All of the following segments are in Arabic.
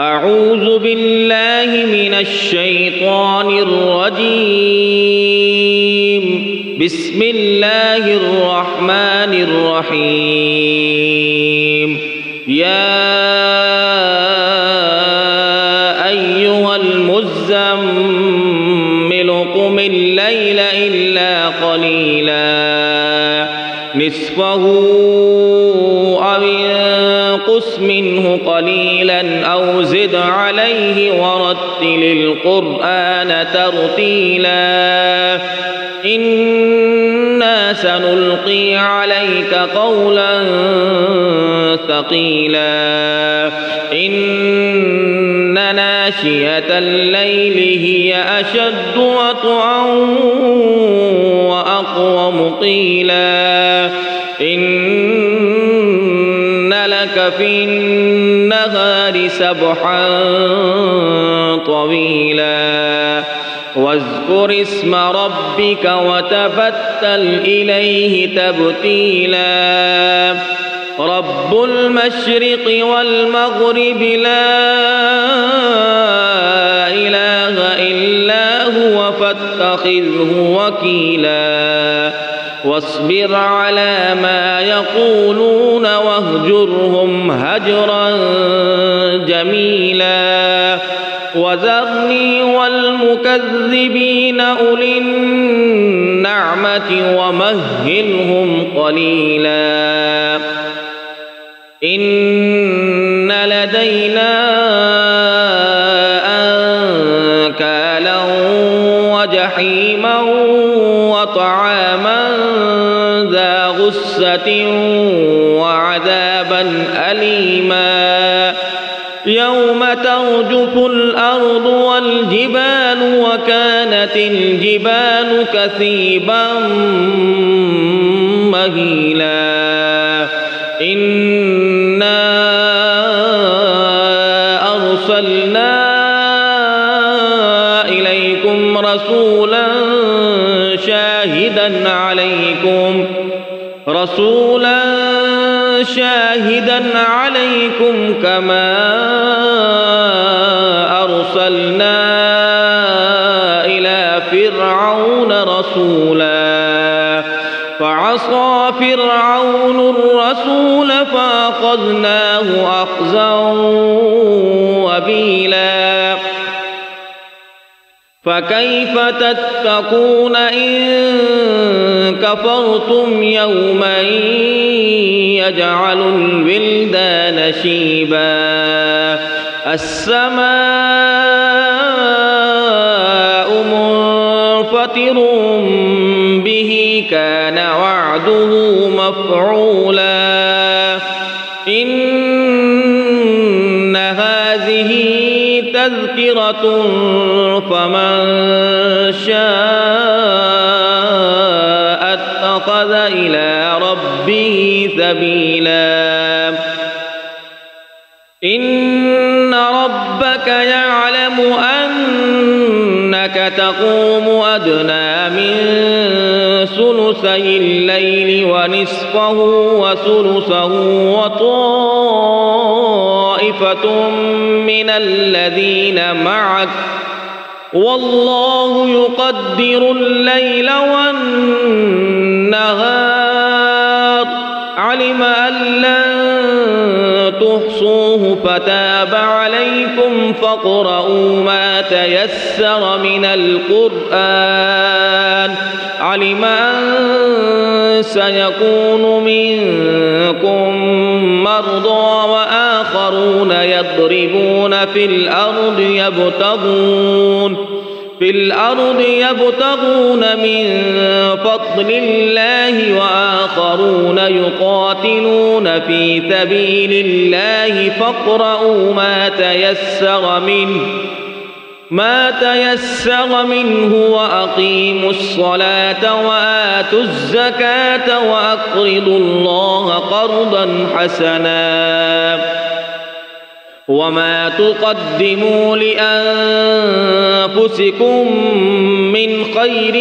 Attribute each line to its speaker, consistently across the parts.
Speaker 1: أعوذ بالله من الشيطان الرجيم. بسم الله الرحمن الرحيم. يا أيها المزمل قم الليل إلا قليلا نصفه أو انقص منه قليلا أو زد عليه ورتل القرآن ترتيلا إنا سنلقي عليك قولا ثقيلا إن ناشئة الليل هي أشد وطئا وأقوم قيلا إن لك في النهار سبحا طويلا واذكر اسم ربك وتبتل إليه تبتيلا رب المشرق والمغرب لا إله إلا هو فاتخذه وكيلا واصبر على ما يقولون واهجرهم هجرا جميلا وذرني والمكذبين أولي النعمة ومهلهم قليلا إن لدينا أنكالا وجحيما وطعاما ذا غصة وعذابا أليما يوم ترجف الأرض والجبال وكانت الجبال كثيبا مهيلا إنا أرسلنا إليكم رسولا شاهدا عليكم كما أرسلنا إلى فرعون رسولا فعصى فرعون الرسول فأخذناه أخذا وبيلا فكيف تتقون إن كفرتم يوما يجعل الولدان شيبا السماء منفطر به كان وعده مفعولا إن هذه تذكرة فمن شاء اتخذ إلى ربه سبيلا إن ربك يعلم أنك تقوم أدنى من ثلثي الليل ونصفه وثلثه وطائفة من الذين معك والله يقدر الليل والنهار علم أن لن تحصوه فتاب عليكم فاقرؤوا ما تيسر من القرآن علم أن سيكون منكم مرضى وآخرون يضربون في الأرض يبتغون من فضل الله وآخرون يقاتلون في سبيل الله فاقرؤوا ما تيسر منه وأقيموا الصلاة وآتوا الزكاة وأقرضوا الله قرضا حسنا وما تقدموا لأنفسكم من خير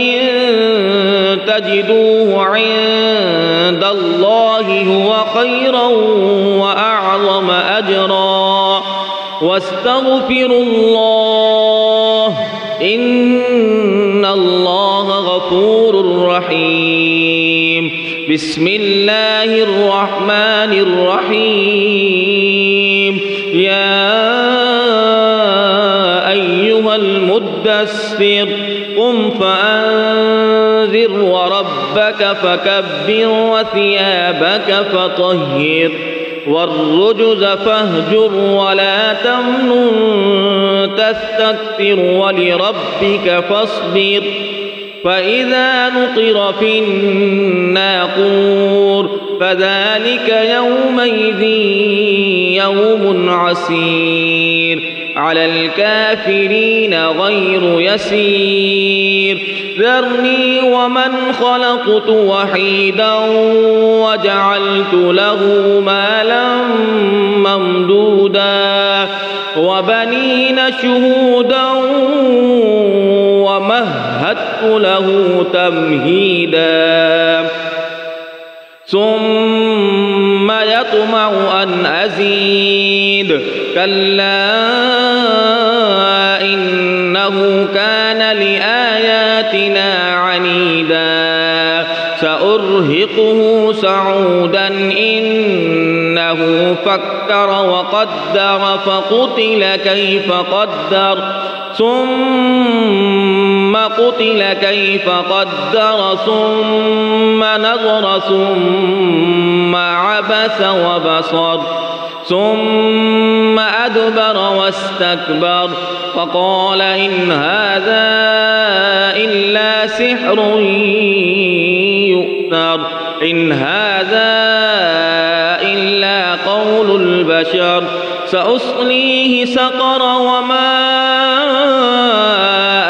Speaker 1: تجدوه عند الله هو خيرا وأعظم أجرا واستغفروا الله إن الله غفور رحيم. بسم الله الرحمن الرحيم. يا أيها المدثر قم فأنذر وربك فكبر وثيابك فطهر والرجز فاهجر ولا تمنن تستكثر ولربك فاصبر. فإذا نقر في الناقور فذلك يومئذ يوم عسير على الكافرين غير يسير. ذرني ومن خلقت وحيدا وجعلت له مالا ممدودا وبنين شهودا ومهدت له تمهيدا ثم يطمع أن أزيد كلا إنه كان لآياتنا عنيدا سأرهقه صعودا إنه فكر وقدر فقتل كيف قدر ثم قتل كيف قدر ثم نظر ثم عبس وبصر ثم أدبر واستكبر فقال إن هذا إلا سحر يؤثر إن هذا إلا قول البشر سأصليه سقر وما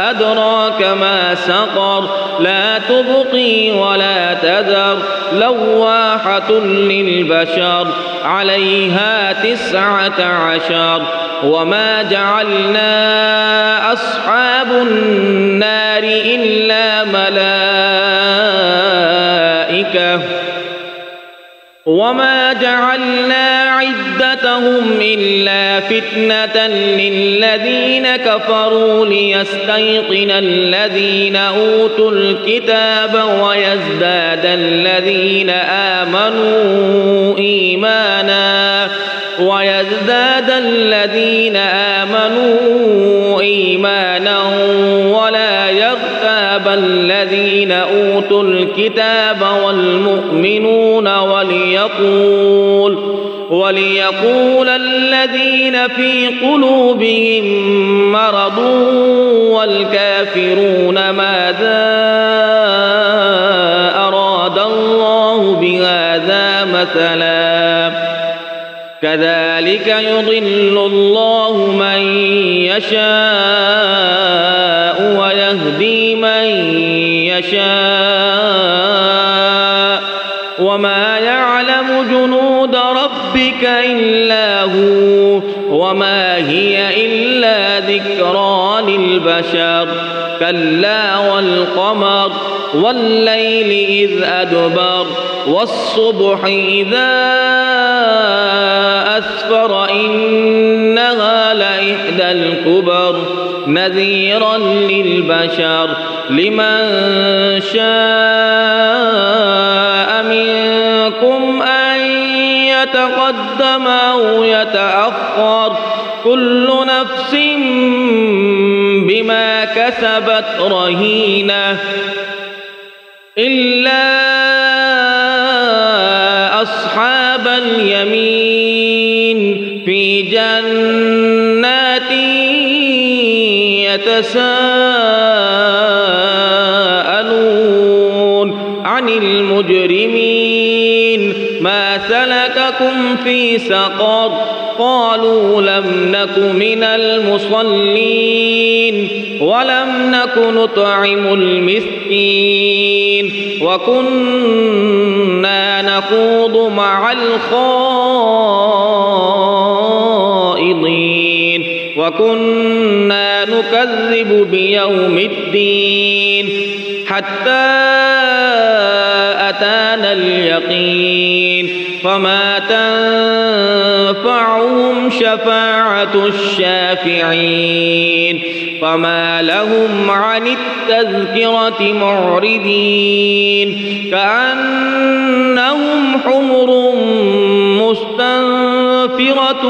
Speaker 1: أدراك ما سقر لا تبقي ولا تذر لواحة للبشر عليها 19 وما جعلنا أصحاب النار إلا ملائكة وما جعلنا عدتهم إلا فتنة للذين كفروا ليستيقن الذين أوتوا الكتاب ويزداد الذين آمنوا إيمانا ولا يرتاب الذين أوتوا الكتاب والمؤمنون وليقول الذين في قلوبهم مرض والكافرون ماذا أراد الله بهذا مثلا كذلك يضل الله من يشاء ويهدي من يشاء وما يعلم جنود ربك إلا هو وما هي إلا ذكرى للبشر كلا والقمر والليل إذ أدبر والصبح إذا أسفر إنها لإحدى الكبر نذيرا للبشر لمن شاء منكم أن يتقدم أو يتأخر كل نفس بما كسبت رهينة إلا أصحاب اليمين في جنات يتساءلون عن المجرمين ما سلككم في سقر قالوا لم نك من المصلين ولم نك نطعم المسكين وكنا نخوض مع الخائضين وكنا نكذب بيوم الدين حتى أتانا اليقين فما تنفعهم شفاعة الشافعين فما لهم عن التذكرة معرضين كأنهم حمر مستنفرة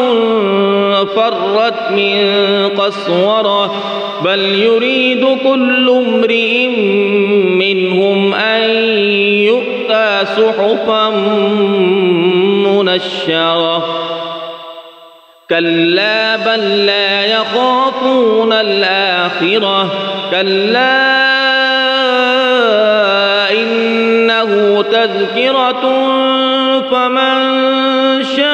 Speaker 1: فرت من قسورة بل يريد كل امرئ منهم أن يؤتى صحفا منشرة كلا بل لا يخافون الآخرة كلا إنه تذكرة فمن شاء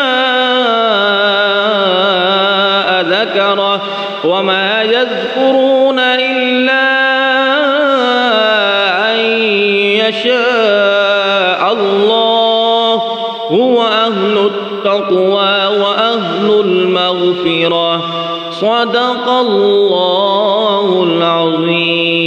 Speaker 1: ذكره وما يذكرون إلا أن يشاء الله هو أهل التقوى وأهل المغفرة صدق الله العظيم.